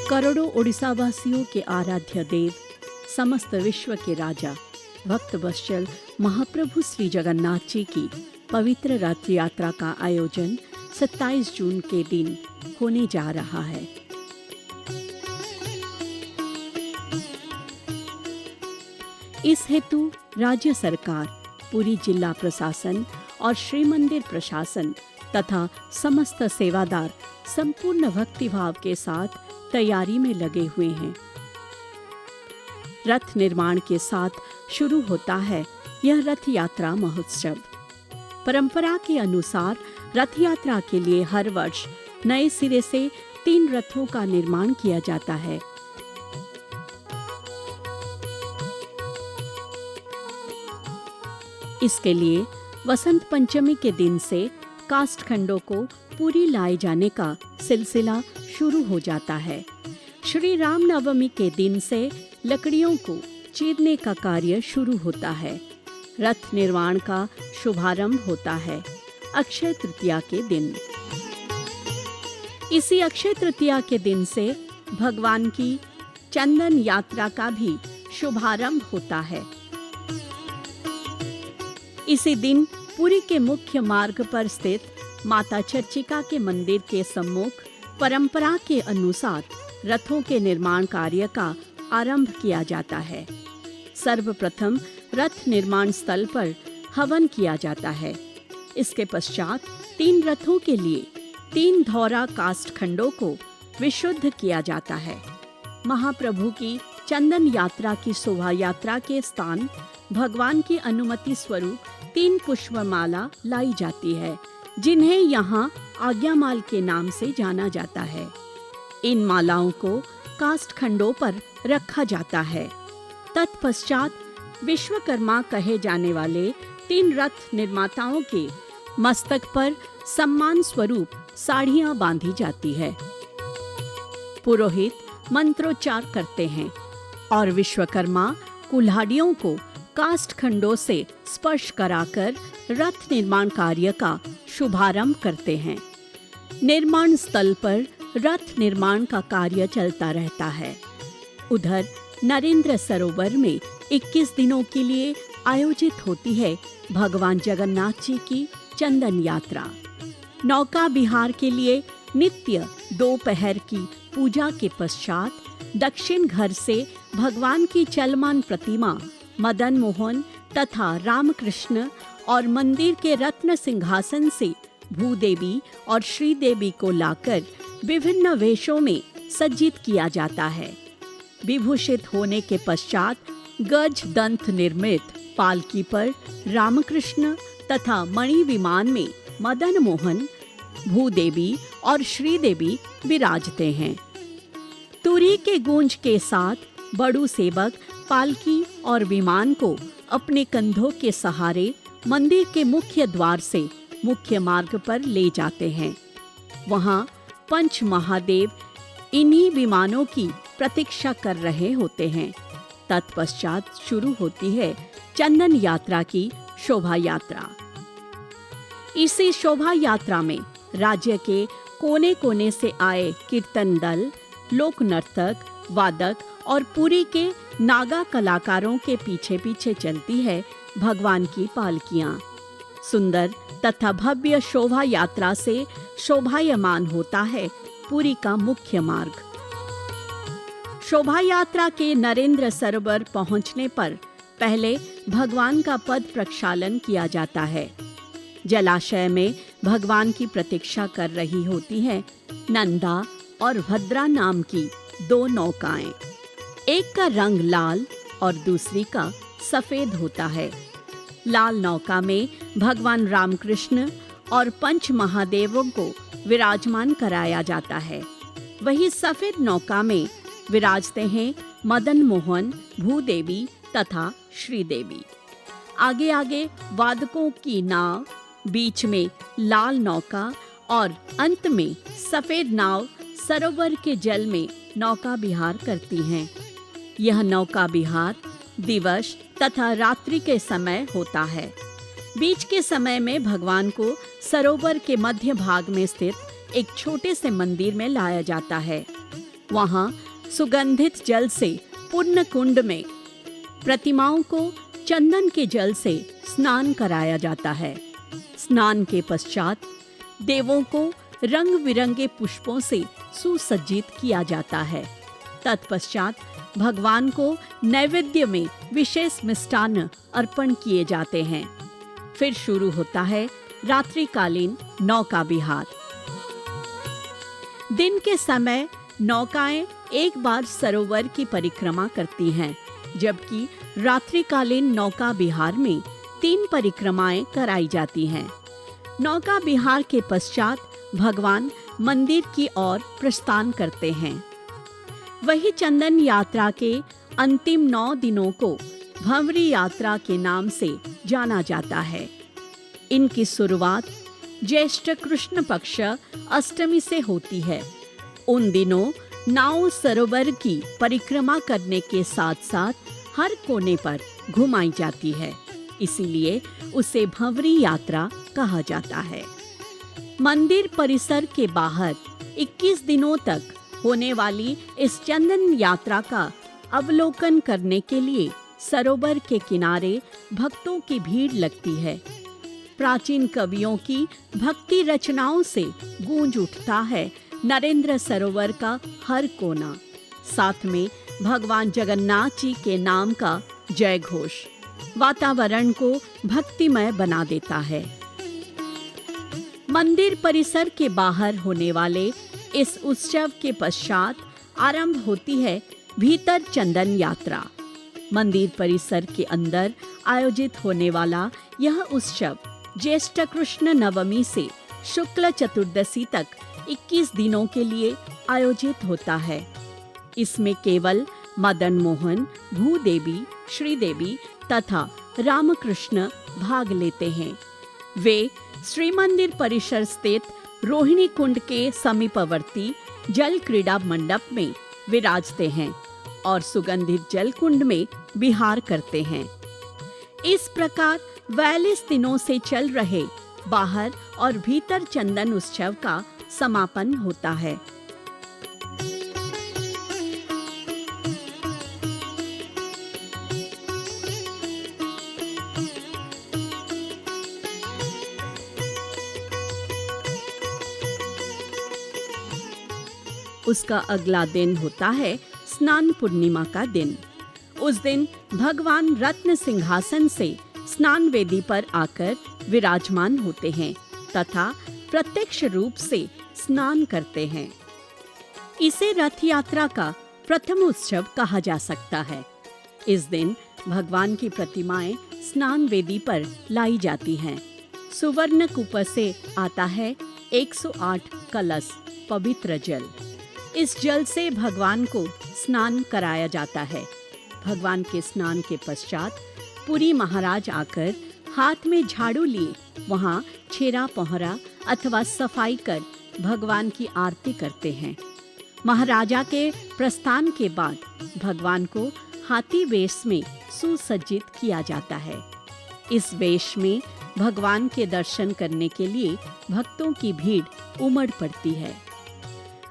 करोड़ों उड़ीसा वासियों के आराध्य देव, समस्त विश्व के राजा, भक्त वत्सल महाप्रभु श्री जगन्नाथ जी की पवित्र रथ यात्रा का आयोजन 27 जून के दिन होने जा रहा है। इस हेतु राज्य सरकार, पूरी जिला प्रशासन और श्री मंदिर प्रशासन तथा समस्त सेवादार संपूर्ण भक्तिभाव के साथ तैयारी में लगे हुए हैं। रथ निर्माण के साथ शुरू होता है यह रथ यात्रा महोत्सव। परंपरा के अनुसार रथ यात्रा के लिए हर वर्ष नए सिरे से 3 रथों का निर्माण किया जाता है। इसके लिए वसंत पंचमी के दिन से काष्ठ खंडों को पूरी लाए जाने का सिलसिला शुरू हो जाता है। श्री राम नवमी के दिन से लकड़ियों को चीरने का कार्य शुरू होता है। रथ निर्माण का शुभारंभ होता है अक्षय तृतीया के दिन। इसी अक्षय तृतीया के दिन से भगवान की चंदन यात्रा का भी शुभारंभ होता है। इसी दिन पुरी के मुख्य मार्ग पर स्थित माता चर्चिका के मंदिर के सम्मुख परंपरा के अनुसार रथों के निर्माण कार्य का आरंभ किया जाता है। सर्वप्रथम रथ निर्माण स्थल पर हवन किया जाता है। इसके पश्चात 3 रथों के लिए 3 धौरा काष्ठ खंडों को विशुद्ध किया जाता है। महाप्रभु की चंदन यात्रा की शोभा यात्रा के स्थान भगवान की अनुमति स्वरूप 3 पुष्पमाला लाई जाती है, जिन्हें यहाँ आज्ञामाल के नाम से जाना जाता है। इन मालाओं को काष्ठ खंडों पर रखा जाता है। तत्पश्चात विश्वकर्मा कहे जाने वाले 3 रथ निर्माताओं के मस्तक पर सम्मान स्वरूप साड़ियां बांधी जाती है। पुरोहित मंत्रोच्चार करते हैं और विश्वकर्मा कुल्हाड़ियों को काष्ठ खंडों से स्पर्श कराकर रथ निर्माण कार्य का शुभारंभ करते हैं। निर्माण स्थल पर रथ निर्माण का कार्य चलता रहता है। उधर नरेंद्र सरोवर में 21 दिनों के लिए आयोजित होती है भगवान जगन्नाथ जी की चंदन यात्रा। नौका विहार के लिए नित्य 2 पहर की पूजा के पश्चात दक्षिण घर से भगवान की चलमान प्रतिमा मदन मोहन तथा रामकृष्ण और मंदिर के रत्न सिंहासन से भूदेवी और श्रीदेवी को लाकर विभिन्न वेशों में सज्जित किया जाता है। विभूषित होने के पश्चात गज दंत निर्मित पालकी पर रामकृष्ण तथा मणि विमान में मदन मोहन, भूदेवी और श्रीदेवी विराजते हैं। तुरी के गूंज के साथ बड़ू सेवक पालकी और विमान को अपने कंधों के सहारे मंदिर के मुख्य द्वार से मुख्य मार्ग पर ले जाते हैं। वहां पंच महादेव इन्हीं विमानों की प्रतीक्षा कर रहे होते हैं। तत्पश्चात शुरू होती है चंदन यात्रा की शोभा यात्रा। इसी शोभा यात्रा में राज्य के कोने कोने से आए कीर्तन दल, लोक नर्तक, वादक और पुरी के नागा कलाकारों के पीछे पीछे चलती है भगवान की पालकियां। सुंदर तथा भव्य शोभा यात्रा से शोभायमान होता है पुरी का मुख्य मार्ग। शोभा यात्रा के नरेंद्र सरोवर पहुंचने पर पहले भगवान का पद प्रक्षालन किया जाता है। जलाशय में भगवान की प्रतीक्षा कर रही होती है नंदा और भद्रा नाम की 2 नौकाएं। एक का रंग लाल और दूसरी का सफेद होता है। लाल नौका में भगवान रामकृष्ण और पंच महादेवों को विराजमान कराया जाता है। वही सफेद नौका में विराजते हैं मदन मोहन, भूदेवी तथा श्रीदेवी। आगे आगे वादकों की नाव, बीच में लाल नौका और अंत में सफेद नाव सरोवर के जल में नौका विहार करती हैं। यह नौका विहार दिवस तथा रात्रि के समय होता है। बीच के समय में भगवान को सरोवर के मध्य भाग में स्थित एक छोटे से मंदिर में लाया जाता है। वहां सुगंधित जल से पुण्य कुंड में प्रतिमाओं को चंदन के जल से स्नान कराया जाता है। स्नान के पश्चात देवों को रंग बिरंगे पुष्पों से सुसज्जित किया जाता है। तत्पश्चात भगवान को नैवेद्य में विशेष मिष्टान्न अर्पण किए जाते हैं। फिर शुरू होता है रात्रिकालीन नौका विहार। दिन के समय नौकाएं एक बार सरोवर की परिक्रमा करती हैं, जबकि रात्रिकालीन नौका विहार में 3 परिक्रमाएं कराई जाती हैं। नौका विहार के पश्चात भगवान मंदिर की ओर प्रस्थान करते हैं। वही चंदन यात्रा के अंतिम 9 दिनों को भंवरी यात्रा के नाम से जाना जाता है। इनकी शुरुआत ज्येष्ठ कृष्ण पक्ष अष्टमी से होती है। उन दिनों नाव सरोवर की परिक्रमा करने के साथ साथ हर कोने पर घुमाई जाती है, इसीलिए उसे भंवरी यात्रा कहा जाता है। मंदिर परिसर के बाहर 21 दिनों तक होने वाली इस चंदन यात्रा का अवलोकन करने के लिए सरोवर के किनारे भक्तों की भीड़ लगती है। प्राचीन कवियों की भक्ति रचनाओं से गूंज उठता है नरेंद्र सरोवर का हर कोना। साथ में भगवान जगन्नाथ जी के नाम का जय घोष वातावरण को भक्तिमय बना देता है। मंदिर परिसर के बाहर होने वाले इस उत्सव के पश्चात आरंभ होती है भीतर चंदन यात्रा। मंदिर परिसर के अंदर आयोजित होने वाला यह उत्सव ज्येष्ठ कृष्ण नवमी से शुक्ल चतुर्दशी तक 21 दिनों के लिए आयोजित होता है। इसमें केवल मदन मोहन, भूदेवी, श्रीदेवी तथा रामकृष्ण भाग लेते हैं। वे श्री मंदिर परिसर स्थित रोहिणी कुंड के समीपवर्ती जल क्रीड़ा मंडप में विराजते हैं और सुगंधित जल कुंड में विहार करते हैं। इस प्रकार 42 दिनों से चल रहे बाहर और भीतर चंदन उत्सव का समापन होता है। उसका अगला दिन होता है स्नान पूर्णिमा का दिन। उस दिन भगवान रत्न सिंहासन से स्नान वेदी पर आकर विराजमान होते हैं तथा प्रत्यक्ष रूप से स्नान करते हैं। इसे रथ यात्रा का प्रथम उत्सव कहा जा सकता है। इस दिन भगवान की प्रतिमाएं स्नान वेदी पर लाई जाती हैं। सुवर्ण कूप से आता है 108 कलश पवित्र जल। इस जल से भगवान को स्नान कराया जाता है। भगवान के स्नान के पश्चात पुरी महाराज आकर हाथ में झाड़ू लिए वहां छेरा पहरा अथवा सफाई कर भगवान की आरती करते हैं। महाराजा के प्रस्थान के बाद भगवान को हाथी वेश में सुसज्जित किया जाता है। इस वेश में भगवान के दर्शन करने के लिए भक्तों की भीड़ उमड़ पड़ती है।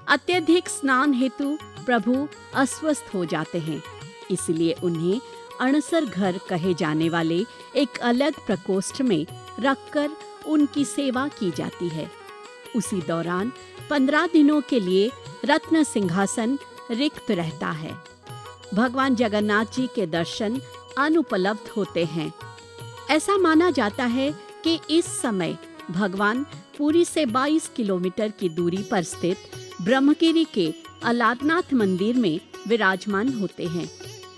अत्यधिक स्नान हेतु प्रभु अस्वस्थ हो जाते हैं, इसलिए उन्हें अणसर घर कहे जाने वाले एक अलग प्रकोष्ठ में रखकर उनकी सेवा की जाती है। उसी दौरान 15 दिनों के लिए रत्न सिंहासन रिक्त रहता है। भगवान जगन्नाथ जी के दर्शन अनुपलब्ध होते हैं। ऐसा माना जाता है कि इस समय भगवान पुरी से 22 किलोमीटर की दूरी पर स्थित ब्रह्मगिरी के अलारनाथ मंदिर में विराजमान होते हैं।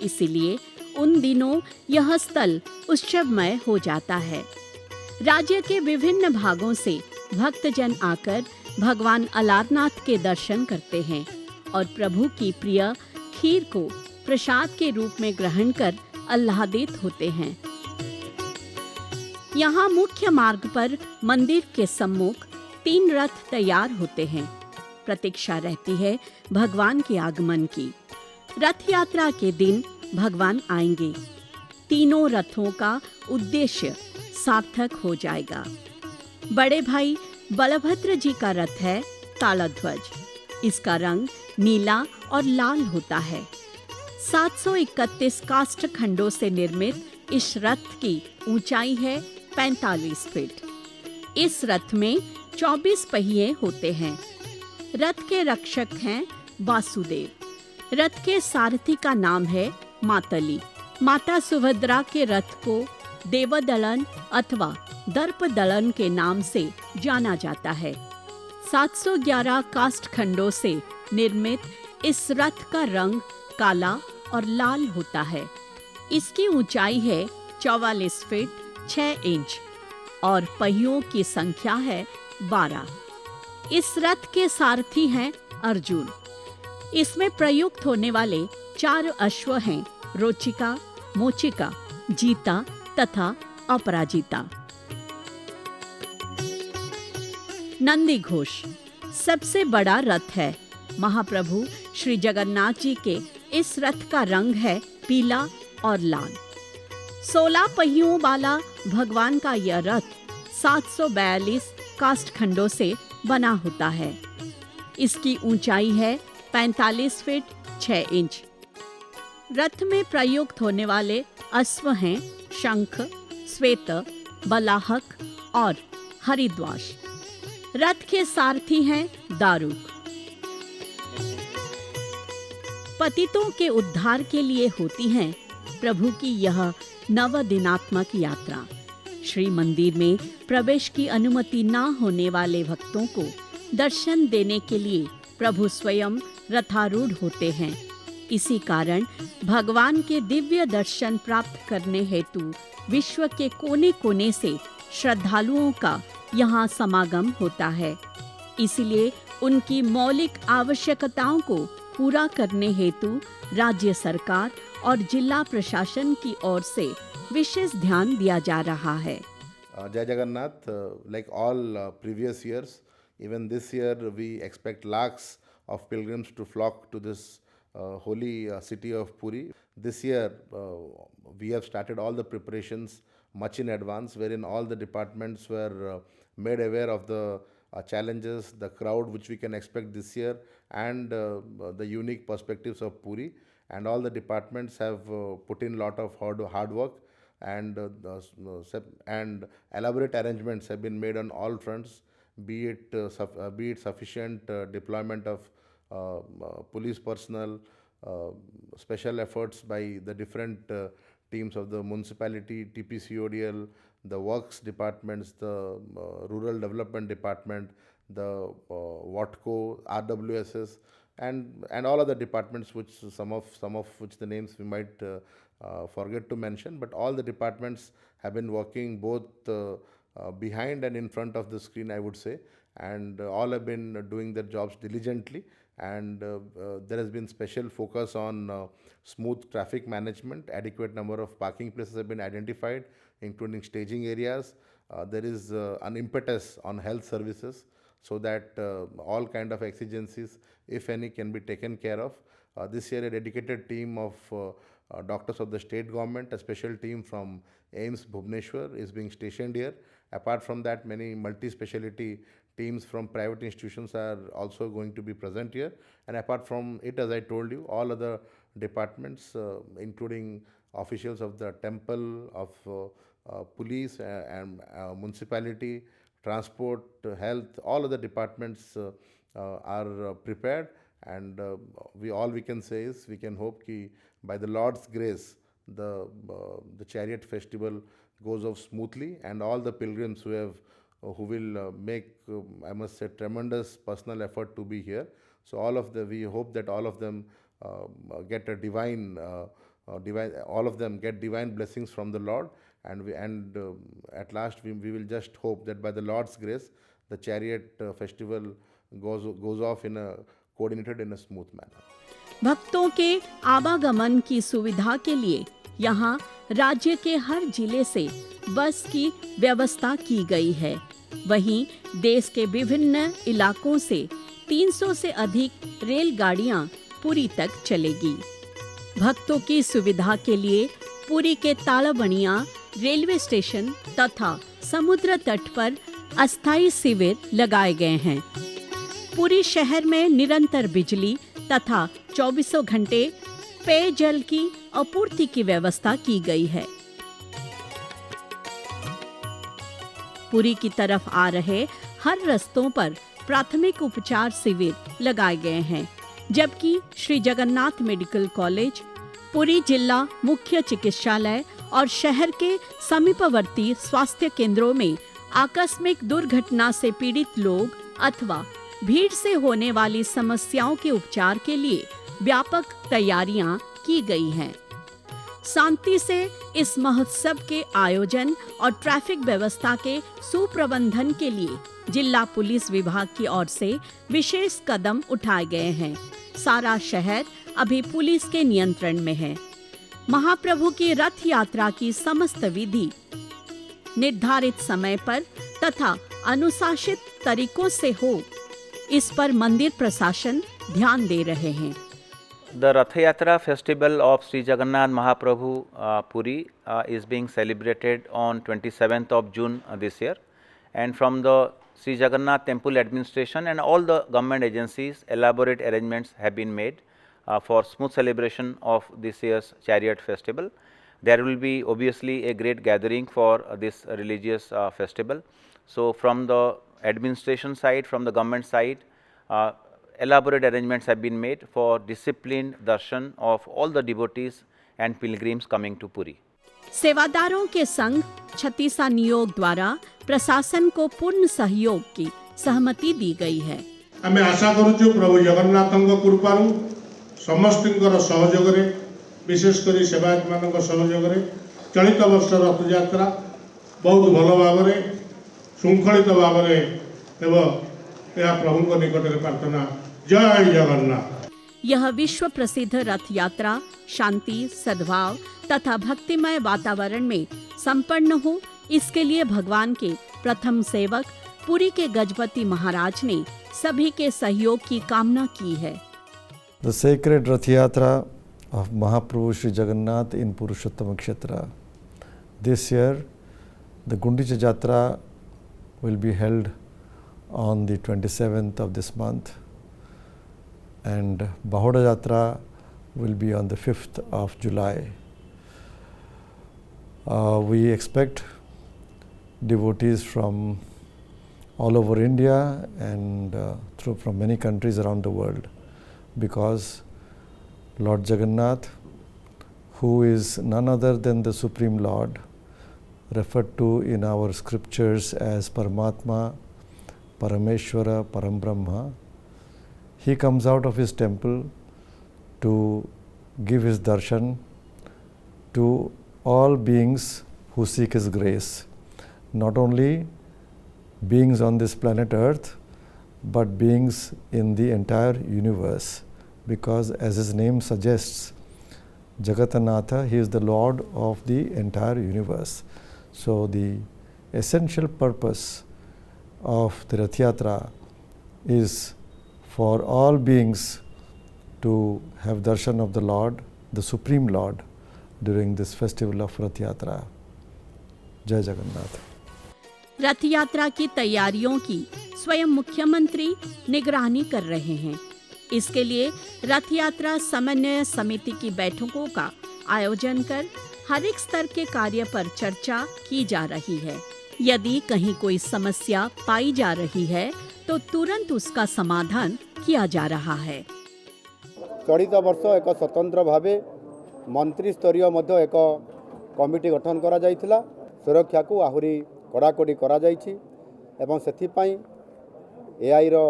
इसीलिए उन दिनों यह स्थल उत्सवमय हो जाता है। राज्य के विभिन्न भागों से भक्तजन आकर भगवान अलारनाथ के दर्शन करते हैं और प्रभु की प्रिय खीर को प्रसाद के रूप में ग्रहण कर आह्लादित होते हैं। यहाँ मुख्य मार्ग पर मंदिर के सम्मुख 3 रथ तैयार होते हैं। प्रतीक्षा रहती है भगवान के आगमन की। रथ यात्रा के दिन भगवान आएंगे। तीनों रथों का उद्देश्य सार्थक हो जाएगा। बड़े भाई बलभद्र जी का रथ है तालध्वज, इसका रंग नीला और लाल होता है। 731 काष्ठ खंडों से निर्मित इस रथ की ऊंचाई है 45 फीट। इस रथ में 24 पहिए होते हैं। रथ के रक्षक हैं वासुदेव। रथ के सारथी का नाम है मातली। माता सुभद्रा के रथ को देवदलन अथवा दर्पदलन के नाम से जाना जाता है। 711 काष्ठ खंडों से निर्मित इस रथ का रंग काला और लाल होता है। इसकी ऊंचाई है 44 फीट 6 इंच और पहियों की संख्या है 12। इस रथ के सारथी हैं अर्जुन। इसमें प्रयुक्त होने वाले 4 अश्व हैं रोचिका, मोचिका, जीता तथा अपराजिता। नंदी घोष सबसे बड़ा रथ है। महाप्रभु श्री जगन्नाथ जी के इस रथ का रंग है पीला और लाल। 16 पहियों वाला भगवान का यह रथ 742 काष्ठ खंडों से बना होता है। इसकी ऊंचाई है 45 फीट 6 इंच। रथ में प्रयुक्त होने वाले अश्व हैं शंख, श्वेत, बलाहक और हरिद्वास। रथ के सारथी हैं दारुक। पतितों के उद्धार के लिए होती है प्रभु की यह 9 दिनात्मक यात्रा। श्री मंदिर में प्रवेश की अनुमति न होने वाले भक्तों को दर्शन देने के लिए प्रभु स्वयं रथारूढ़ होते हैं। इसी कारण भगवान के दिव्य दर्शन प्राप्त करने हेतु विश्व के कोने कोने से श्रद्धालुओं का यहाँ समागम होता है। इसलिए उनकी मौलिक आवश्यकताओं को पूरा करने हेतु राज्य सरकार और जिला प्रशासन की ओर से विशेष ध्यान दिया जा रहा है। Jai Jagannath, like all previous years, even this year we expect lakhs of pilgrims to flock to this holy city of Puri. This year we have started all the preparations much in advance, wherein all the departments were made aware of the challenges, the crowd which we can expect this year, and the unique perspectives of Puri. And all the departments have put in a lot of hard work, and elaborate arrangements have been made on all fronts, be it sufficient deployment of police personnel, special efforts by the different teams of the municipality, TPCODL, the works departments, the rural development department, the WATCO, RWSS, and all other departments, which some of which the names we might forget to mention, but all the departments have been working both behind and in front of the screen, I would say, and all have been doing their jobs diligently. And there has been special focus on smooth traffic management. Adequate number of parking places have been identified, including staging areas. There is an impetus on health services, so that all kind of exigencies, if any, can be taken care of. This year a dedicated team of doctors of the state government, a special team from AIIMS Bhubaneswar is being stationed here. Apart from that, many multi-speciality teams from private institutions are also going to be present here. And apart from it, as I told you, all other departments, including officials of the temple, of police and municipality, transport, health, all other departments are prepared. And we can say is, we can hope ki by the Lord's grace, the chariot festival goes off smoothly, and all the pilgrims who will make, I must say, tremendous personal effort to be here. So we hope that all of them get a divine, all of them get divine blessings from the Lord, and at last we will just hope that by the Lord's grace, the chariot festival goes off in a coordinated in a smooth manner. भक्तों के आवागमन की सुविधा के लिए यहाँ राज्य के हर जिले से बस की व्यवस्था की गई है। वहीं देश के विभिन्न इलाकों से 300 से अधिक रेलगाड़ियाँ पुरी तक चलेगी। भक्तों की सुविधा के लिए पुरी के तालाबनिया रेलवे स्टेशन तथा समुद्र तट पर अस्थायी शिविर लगाए गए हैं। पूरी शहर में निरंतर बिजली तथा 24 घंटे पेयजल की आपूर्ति की व्यवस्था की गई है। पुरी की तरफ आ रहे हर रास्तों पर प्राथमिक उपचार शिविर लगाए गए हैं, जबकि श्री जगन्नाथ मेडिकल कॉलेज, पुरी जिला मुख्य चिकित्सालय और शहर के समीपवर्ती स्वास्थ्य केंद्रों में आकस्मिक दुर्घटना से पीड़ित लोग अथवा भीड़ से होने वाली समस्याओं के उपचार के लिए व्यापक तैयारियां की गई हैं। शांति से इस महोत्सव के आयोजन और ट्रैफिक व्यवस्था के सुप्रबंधन के लिए जिला पुलिस विभाग की ओर से विशेष कदम उठाए गए हैं। सारा शहर अभी पुलिस के नियंत्रण में है। महाप्रभु की रथ यात्रा की समस्त विधि निर्धारित समय पर तथा अनुशासित तरीकों से हो, इस पर मंदिर प्रशासन ध्यान दे रहे हैं। The Rath Yatra festival of Sri Jagannath Mahaprabhu Puri is being celebrated on 27th of June this year, and from the Sri Jagannath Temple Administration and all the government agencies, elaborate arrangements have been made for smooth celebration of this year's chariot festival. There will be obviously a great gathering for this religious festival. So, from the administration side, from the government side, elaborate arrangements have been made for disciplined darshan of all the devotees and pilgrims coming to Puri. सेवादारों के संघ छत्तीसा नियोग द्वारा प्रशासन को पूर्ण सहयोग की सहमति दी गई है। आमे आशा करूछु प्रभु जगन्नाथଙ୍କ कृपारु समस्तଙ୍କର सहयोगरे विशेष करी सेवायत मानक सहयोगरे चलित वर्ष रथ यात्रा बहुत भल भावरे श्रृंखलित भावरे एवं यह प्रभु निकट में प्रार्थना। जय जगन्नाथ। यह विश्व प्रसिद्ध रथ यात्रा शांति, सद्भाव तथा भक्तिमय वातावरण में संपन्न हो, इसके लिए भगवान के प्रथम सेवक पुरी के गजपति महाराज ने सभी के सहयोग की कामना की है। The sacred Rath Yatra of Mahaprabhu Sri Jagannath in Purushottama Kshetra. This year, the Gundicha Jatra will be held on the 27th of this month, and Bahoda Jatra will be on the 5th of July. We expect devotees from all over India and from many countries around the world, because Lord Jagannath, who is none other than the Supreme Lord, referred to in our scriptures as Paramatma, Parameshwara, Parambrahma, he comes out of his temple to give his darshan to all beings who seek his grace, not only beings on this planet Earth, but beings in the entire universe, because as his name suggests, Jagatanatha, he is the Lord of the entire universe. So the essential purpose of the Rath Yatra is for all beings to have darshan of the Lord, the Supreme Lord, during this festival of Rath Yatra. Jai Jagannath. रथ यात्रा की तैयारियों की स्वयं मुख्यमंत्री निगरानी कर रहे हैं। इसके लिए रथ यात्रा समन्वय समिति की बैठकों का आयोजन कर हर एक स्तर के कार्य पर चर्चा की जा रही है। यदि कहीं कोई समस्या पाई जा रही है तो तुरंत उसका समाधान किया जा रहा है। चलित वर्ष एक स्वतंत्र भावे मंत्री स्तरीय मध्य एक कमिटी गठन करा जायथिला। सुरक्षा को आहुरी कड़ाकड़ी करा जायछि एवं सेथिपाई एआई रो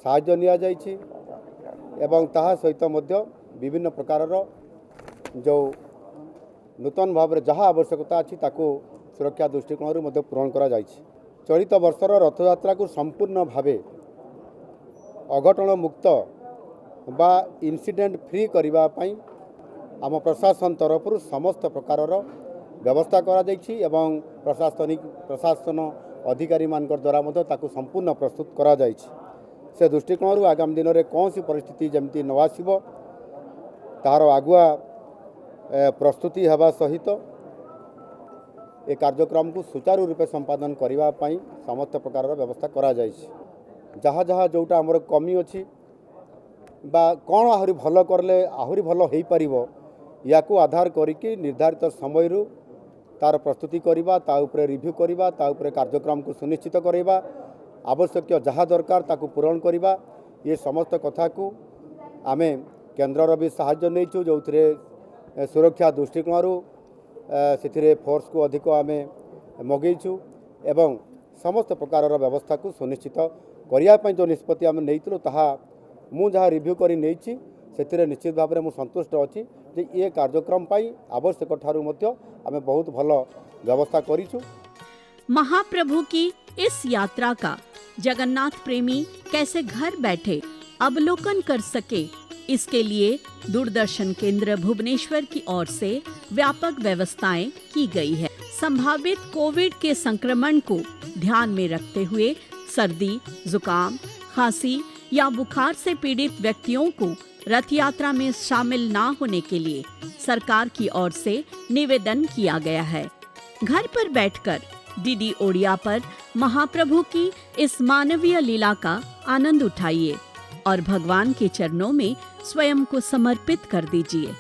साहाय्य निया जायछि एवं ताहा सहित मध्य विभिन्न प्रकार जो नूतन भाव में जहाँ आवश्यकता अच्छी ताकू सुरक्षा दृष्टिकोण मध्य पूरण करा जायछि। चलित वर्षर रथयात्रा को संपूर्ण भावे अघटन मुक्त बा इंसिडेंट फ्री करबा पई आम प्रशासन तरफ समस्त प्रकार व्यवस्था करा जायछि एवं प्रशासन अधिकारी मानक द्वारा मध्य ताकू संपूर्ण प्रस्तुत करा जायछि। से दृष्टिकोण आगामी दिन में कौन सी परिस्थिति जमती न आसिबो तार आगुआ प्रस्तुति हेबा सहित ए कार्यक्रम को सुचारू रूपे संपादन करने समस्त प्रकार व्यवस्था करा जायछि। जहाँ जहाँ जोटा आमर कमी अच्छी बा कौन आहरी भल करले आहरी भल हो पारिबो याकू आधार करिकी निर्धारित समय तार प्रस्तुति करवा ता उपरे रिव्यू करवा ता उपरे कार्यक्रम को सुनिश्चित करवा आवश्यक जहाँ दरकार ताकू पूरण करवा ये समस्त कथा को आमे केन्द्रर भी साहाय्य नहीं जो सुरक्षा दृष्टिकोण से फोर्स को अधिक आमे मगेचु एवं समस्त प्रकार व्यवस्था को सुनिश्चित करने जो निष्पत्ति आम नहीं ताहा मु जहाँ रिव्यू कर नहीं से निश्चित भाव में संतुष्ट अच्छी जे ये कार्यक्रम पाई आवश्यक ठारू मध्य आमे बहुत भल व्यवस्था करिछु। महाप्रभु की इस यात्रा का जगन्नाथ प्रेमी कैसे घर बैठे अवलोकन कर सके, इसके लिए दूरदर्शन केंद्र भुवनेश्वर की ओर से व्यापक व्यवस्थाएं की गई है। संभावित कोविड के संक्रमण को ध्यान में रखते हुए सर्दी, जुकाम, खांसी या बुखार से पीड़ित व्यक्तियों को रथ यात्रा में शामिल ना होने के लिए सरकार की ओर से निवेदन किया गया है। घर पर बैठकर डीडी ओडिया पर महाप्रभु की इस मानवीय लीला का आनंद उठाइए और भगवान के चरणों में स्वयं को समर्पित कर दीजिए।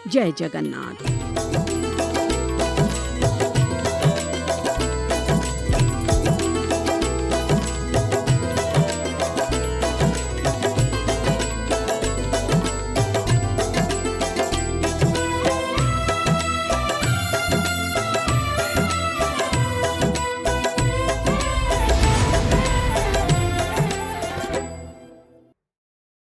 जय जगन्नाथ।